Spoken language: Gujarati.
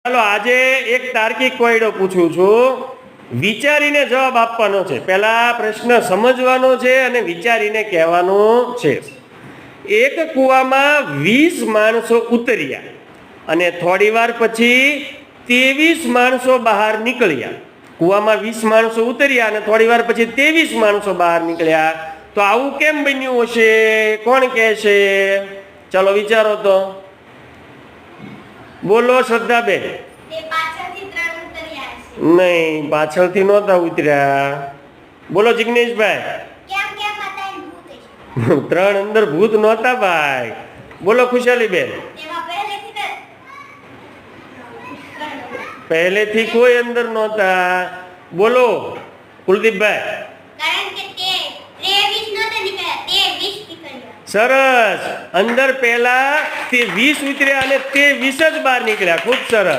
ચાલો આજે એક તાર્કિક કોયડો પૂછું છું, વિચારીને જવાબ આપવાનો છે. પહેલા પ્રશ્ન સમજવાનો છે અને વિચારીને કહેવાનો છે. એક કૂવામાં 20 માણસો ઉતર્યા અને થોડી વાર પછી 23 માણસો બહાર નીકળ્યા. કૂવામાં 20 માણસો ઉતર્યા અને થોડી વાર પછી 23 માણસો બહાર નીકળ્યા. તો આવું કેમ બન્યું હશે? કોણ કહેશે? ચાલો વિચારો તો. બોલો શ્રદ્ધાબેન. નહીં, પાછળથી નહોતા ઉતર્યા. બોલો જિગ્નેશભાઈ. ત્રણ અંદર ભૂત નહોતા ભાઈ. બોલો ખુશાલીબેન. પહેલેથી કોઈ અંદર નહોતા. બોલો કુલદીપભાઈ. સરસ. અંદર પહેલા તે 20 ઉતર્યા અને તે 20 જ બહાર નીકળ્યા. ખૂબ સરસ.